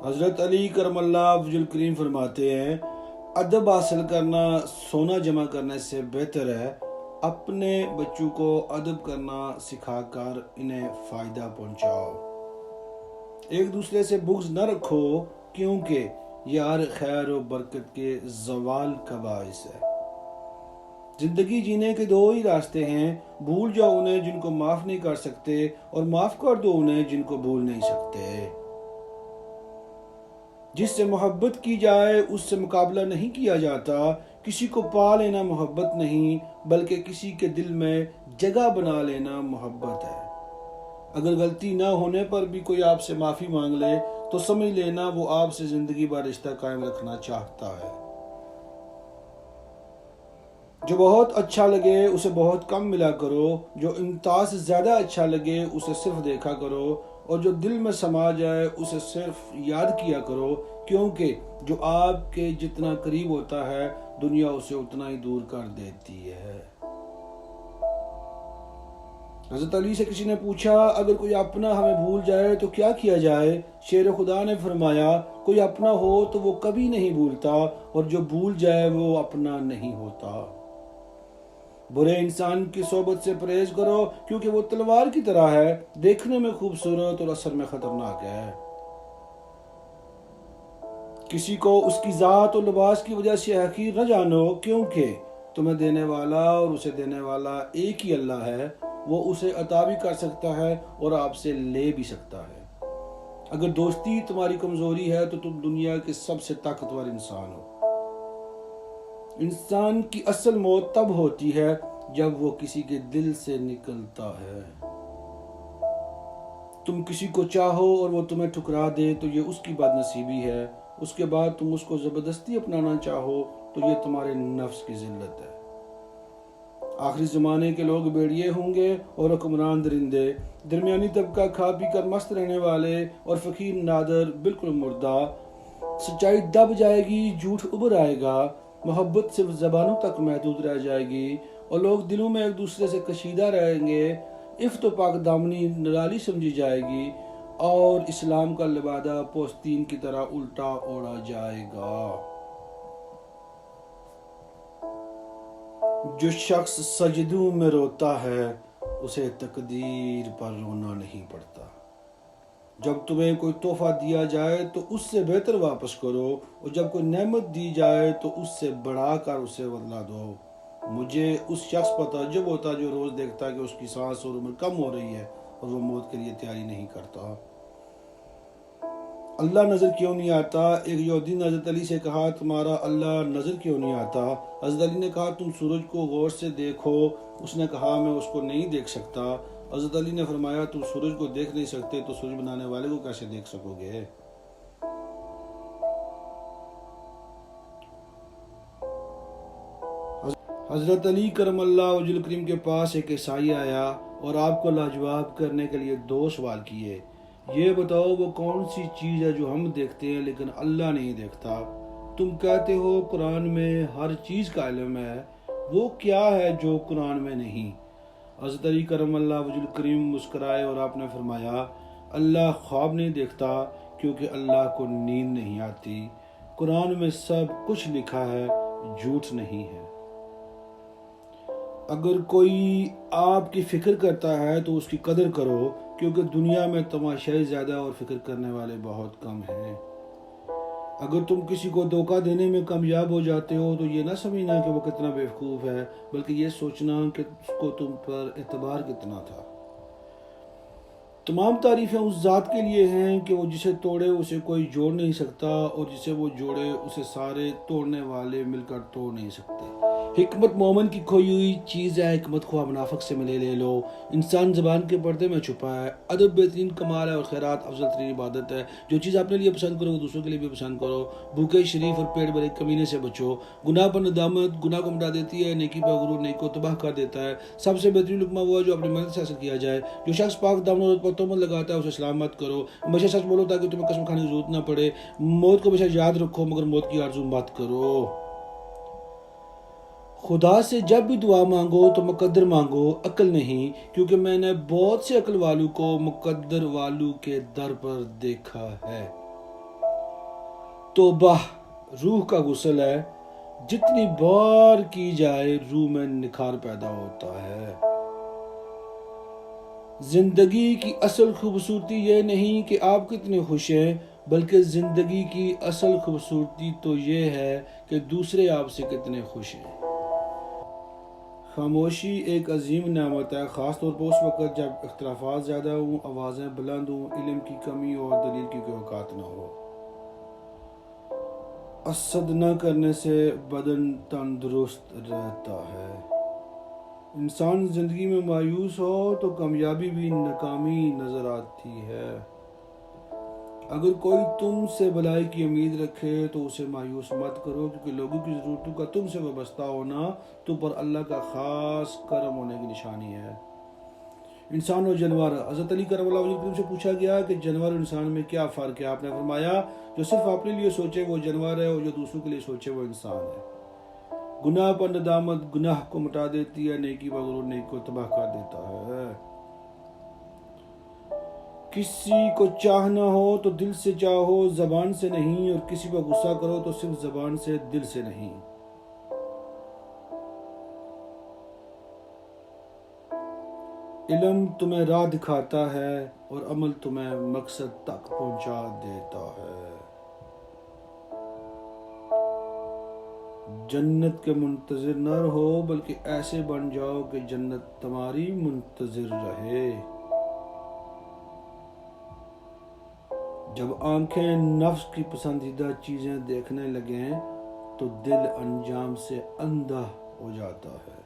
حضرت علی کرم اللہ وجہ الکریم فرماتے ہیں ادب حاصل کرنا سونا جمع کرنے سے بہتر ہے اپنے بچوں کو ادب کرنا سکھا کر انہیں فائدہ پہنچاؤ۔ ایک دوسرے سے بغض نہ رکھو کیونکہ یار خیر و برکت کے زوال کا باعث ہے۔ زندگی جینے کے دو ہی راستے ہیں، بھول جاؤ انہیں جن کو معاف نہیں کر سکتے اور معاف کر دو انہیں جن کو بھول نہیں سکتے۔ جس سے محبت کی جائے اس سے مقابلہ نہیں کیا جاتا، کسی کو پا لینا محبت نہیں بلکہ کسی کے دل میں جگہ بنا لینا محبت ہے۔ اگر غلطی نہ ہونے پر بھی کوئی آپ سے معافی مانگ لے تو سمجھ لینا وہ آپ سے زندگی بھر رشتہ قائم رکھنا چاہتا ہے۔ جو بہت اچھا لگے اسے بہت کم ملا کرو، جو انتہا سے زیادہ اچھا لگے اسے صرف دیکھا کرو، اور جو دل میں سما جائے اسے صرف یاد کیا کرو، کیونکہ جو آپ کے جتنا قریب ہوتا ہے دنیا اسے اتنا ہی دور کر دیتی ہے۔ حضرت علی سے کسی نے پوچھا اگر کوئی اپنا ہمیں بھول جائے تو کیا کیا جائے؟ شیر خدا نے فرمایا کوئی اپنا ہو تو وہ کبھی نہیں بھولتا اور جو بھول جائے وہ اپنا نہیں ہوتا۔ برے انسان کی صحبت سے پرہیز کرو کیونکہ وہ تلوار کی طرح ہے، دیکھنے میں خوبصورت اور اثر میں خطرناک ہے۔ کسی کو اس کی ذات اور لباس کی وجہ سے حقیر نہ جانو کیونکہ تمہیں دینے والا اور اسے دینے والا ایک ہی اللہ ہے، وہ اسے عطا بھی کر سکتا ہے اور آپ سے لے بھی سکتا ہے۔ اگر دوستی تمہاری کمزوری ہے تو تم دنیا کے سب سے طاقتور انسان ہو۔ انسان کی اصل موت تب ہوتی ہے جب وہ کسی کے دل سے نکلتا ہے۔ تم کسی کو چاہو اور وہ تمہیں ٹھکرا دے تو یہ اس کی بد نصیبی ہے، اس کے بعد تم اس کو زبردستی اپنانا چاہو تو یہ تمہارے نفس کی ذلت ہے۔ آخری زمانے کے لوگ بھیڑیے ہوں گے اور حکمران درندے، درمیانی طبقہ کھا پی کر مست رہنے والے اور فقیر نادر بالکل مردہ۔ سچائی دب جائے گی، جھوٹ ابھر آئے گا، محبت صرف زبانوں تک محدود رہ جائے گی اور لوگ دلوں میں ایک دوسرے سے کشیدہ رہیں گے۔ عفت و پاک دامنی نرالی سمجھی جائے گی اور اسلام کا لبادہ پوستین کی طرح الٹا اوڑا جائے گا۔ جو شخص سجدوں میں روتا ہے اسے تقدیر پر رونا نہیں پڑتا۔ جب تمہیں کوئی تحفہ دیا جائے تو اس سے بہتر واپس کرو اور جب کوئی نعمت دی جائے تو اس سے بڑھا کر اسے بدلا دو۔ مجھے اس شخص پر تعجب ہوتا جو روز دیکھتا کہ اس کی سانس اور عمر کم ہو رہی ہے اور وہ موت کے لیے تیاری نہیں کرتا۔ اللہ نظر کیوں نہیں آتا؟ ایک یہودی نے حضرت علی سے کہا تمہارا اللہ نظر کیوں نہیں آتا؟ حضرت علی نے کہا تم سورج کو غور سے دیکھو۔ اس نے کہا میں اس کو نہیں دیکھ سکتا۔ حضرت علی نے فرمایا تم سورج کو دیکھ نہیں سکتے تو سورج بنانے والے کو کیسے دیکھ سکو گے؟ حضرت علی کرم اللہ وجہ الکریم کے پاس ایک عیسائی آیا اور آپ کو لاجواب کرنے کے لیے دو سوال کیے۔ یہ بتاؤ وہ کون سی چیز ہے جو ہم دیکھتے ہیں لیکن اللہ نہیں دیکھتا؟ تم کہتے ہو قرآن میں ہر چیز کا علم ہے، وہ کیا ہے جو قرآن میں نہیں؟ حضرت علی کرم اللہ وجہ الکریم مسکرائے اور آپ نے فرمایا اللہ خواب نہیں دیکھتا کیونکہ اللہ کو نیند نہیں آتی۔ قرآن میں سب کچھ لکھا ہے، جھوٹ نہیں ہے۔ اگر کوئی آپ کی فکر کرتا ہے تو اس کی قدر کرو کیونکہ دنیا میں تماشائی زیادہ اور فکر کرنے والے بہت کم ہیں۔ اگر تم کسی کو دھوکہ دینے میں کامیاب ہو جاتے ہو تو یہ نہ سمجھنا کہ وہ کتنا بیوقوف ہے بلکہ یہ سوچنا کہ اس کو تم پر اعتبار کتنا تھا۔ تمام تعریفیں اس ذات کے لیے ہیں کہ وہ جسے توڑے اسے کوئی جوڑ نہیں سکتا اور جسے وہ جوڑے اسے سارے توڑنے والے مل کر توڑ نہیں سکتے۔ حکمت مومن کی کھوئی ہوئی چیز ہے، حکمت خواہ منافق سے ملے لے لو۔ انسان زبان کے پردے میں چھپا ہے۔ ادب بہترین کمال ہے اور خیرات افضل ترین عبادت ہے۔ جو چیز اپنے لیے پسند کرو وہ دوسروں کے لیے بھی پسند کرو۔ بھوکے شریف اور پیٹ بھرے کمینے سے بچو۔ گناہ پر ندامت گناہ کو مٹا دیتی ہے، نیکی پر غرور نیکی کو تباہ کر دیتا ہے۔ سب سے بہترین لقمہ وہ ہے جو اپنی محنت سے حاصل کیا جائے۔ جو شخص پاک دامن عورت پر تہمت لگاتا ہے اسے سلام مت کرو۔ ہمیشہ سچ بولو تاکہ تمہیں قسم کھانے کی ضرورت نہ پڑے۔ موت کو ہمیشہ یاد رکھو مگر موت کی آرزو مت کرو۔ خدا سے جب بھی دعا مانگو تو مقدر مانگو، عقل نہیں، کیونکہ میں نے بہت سے عقل والوں کو مقدر والوں کے در پر دیکھا ہے۔ توبہ روح کا غسل ہے، جتنی بار کی جائے روح میں نکھار پیدا ہوتا ہے۔ زندگی کی اصل خوبصورتی یہ نہیں کہ آپ کتنے خوش ہیں، بلکہ زندگی کی اصل خوبصورتی تو یہ ہے کہ دوسرے آپ سے کتنے خوش ہیں۔ خاموشی ایک عظیم نعمت ہے، خاص طور پر اس وقت جب اختلافات زیادہ ہوں، آوازیں بلند ہوں، علم کی کمی اور دلیل کی کوئی اوقات نہ ہو۔ حسد نہ کرنے سے بدن تندرست رہتا ہے۔ انسان زندگی میں مایوس ہو تو کامیابی بھی ناکامی نظر آتی ہے۔ اگر کوئی تم سے بھلائی کی امید رکھے تو اسے مایوس مت کرو، کیونکہ لوگوں کی ضرورتوں کا تم سے وابستہ ہونا تم پر اللہ کا خاص کرم ہونے کی نشانی ہے۔ انسان اور جانور۔ حضرت علی کرم اللہ وجہہ سے پوچھا گیا کہ جانور اور انسان میں کیا فرق ہے؟ آپ نے فرمایا، جو صرف اپنے لیے سوچے وہ جانور ہے، اور جو دوسروں کے لیے سوچے وہ انسان ہے۔ گناہ پر ندامت گناہ کو مٹا دیتی ہے، نیکی پر غرور نیکی کو تباہ کر دیتا ہے۔ کسی کو چاہنا ہو تو دل سے چاہو، زبان سے نہیں، اور کسی پر غصہ کرو تو صرف زبان سے، دل سے نہیں۔ علم تمہیں راہ دکھاتا ہے اور عمل تمہیں مقصد تک پہنچا دیتا ہے۔ جنت کے منتظر نہ رہو، بلکہ ایسے بن جاؤ کہ جنت تمہاری منتظر رہے۔ جب آنکھیں نفس کی پسندیدہ چیزیں دیکھنے لگیں تو دل انجام سے اندھا ہو جاتا ہے۔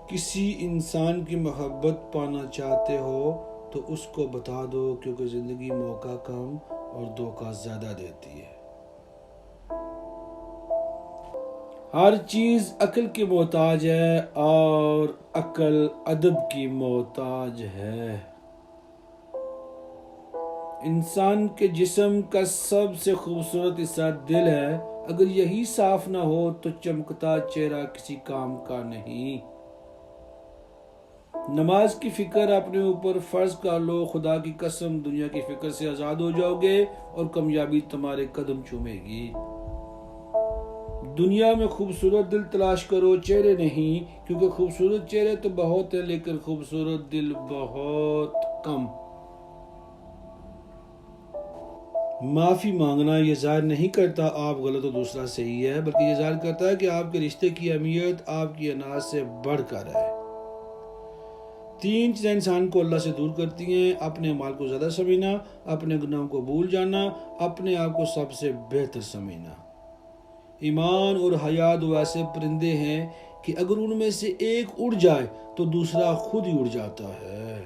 کسی انسان کی محبت پانا چاہتے ہو تو اس کو بتا دو، کیونکہ زندگی موقع کم اور دھوکہ زیادہ دیتی ہے۔ ہر چیز عقل کی محتاج ہے اور عقل ادب کی محتاج ہے۔ انسان کے جسم کا سب سے خوبصورت حصہ دل ہے، اگر یہی صاف نہ ہو تو چمکتا چہرہ کسی کام کا نہیں۔ نماز کی فکر اپنے اوپر فرض کر لو، خدا کی قسم دنیا کی فکر سے آزاد ہو جاؤ گے اور کامیابی تمہارے قدم چومے گی۔ دنیا میں خوبصورت دل تلاش کرو، چہرے نہیں، کیونکہ خوبصورت چہرے تو بہت ہیں لیکن خوبصورت دل بہت کم۔ معافی مانگنا یہ ظاہر نہیں کرتا آپ غلط اور دوسرا صحیح ہے، بلکہ یہ ظاہر کرتا ہے کہ آپ کے رشتے کی اہمیت آپ کی انا سے بڑھ کر ہے۔ 3 چیزیں انسان کو اللہ سے دور کرتی ہیں: اپنے اعمال کو زیادہ سمجھنا، اپنے گناہوں کو بھول جانا، اپنے آپ کو سب سے بہتر سمجھنا۔ ایمان اور حیا دو ایسے پرندے ہیں کہ اگر ان میں سے ایک اڑ جائے تو دوسرا خود ہی اڑ جاتا ہے۔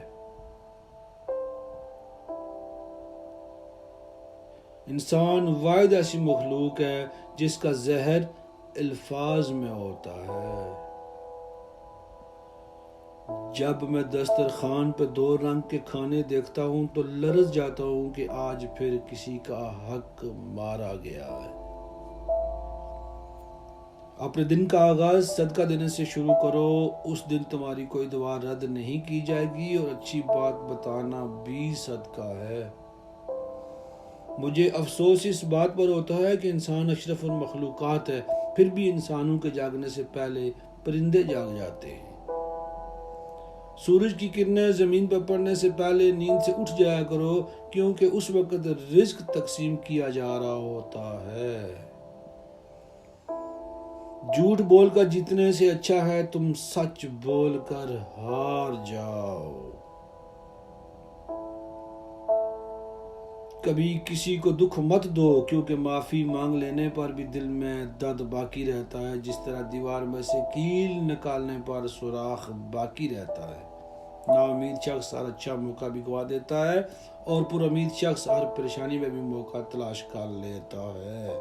انسان واحد ایسی مخلوق ہے جس کا زہر الفاظ میں ہوتا ہے۔ جب میں دسترخوان پہ 2 رنگ کے کھانے دیکھتا ہوں تو لرز جاتا ہوں کہ آج پھر کسی کا حق مارا گیا ہے۔ اپنے دن کا آغاز صدقہ دینے سے شروع کرو، اس دن تمہاری کوئی دعا رد نہیں کی جائے گی اور اچھی بات بتانا بھی صدقہ ہے۔ مجھے افسوس اس بات پر ہوتا ہے کہ انسان اشرف المخلوقات ہے، پھر بھی انسانوں کے جاگنے سے پہلے پرندے جاگ جاتے ہیں۔ سورج کی کرنیں زمین پر پڑنے سے پہلے نیند سے اٹھ جایا کرو، کیونکہ اس وقت رزق تقسیم کیا جا رہا ہوتا ہے۔ جھوٹ بول کر جیتنے سے اچھا ہے تم سچ بول کر ہار جاؤ۔ کبھی کسی کو دکھ مت دو، کیونکہ معافی مانگ لینے پر بھی دل میں درد باقی رہتا ہے، جس طرح دیوار میں سے کیل نکالنے پر سوراخ باقی رہتا ہے۔ نا امید شخص ہر اچھا موقع بھی گوا دیتا ہے اور پر امید شخص ہر پریشانی میں بھی موقع تلاش کر لیتا ہے۔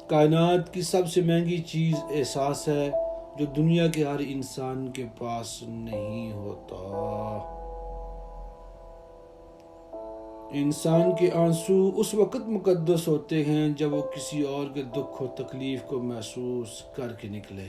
کائنات کی سب سے مہنگی چیز احساس ہے، جو دنیا کے ہر انسان کے پاس نہیں ہوتا۔ انسان کے آنسو اس وقت مقدس ہوتے ہیں جب وہ کسی اور کے دکھ و تکلیف کو محسوس کر کے نکلے۔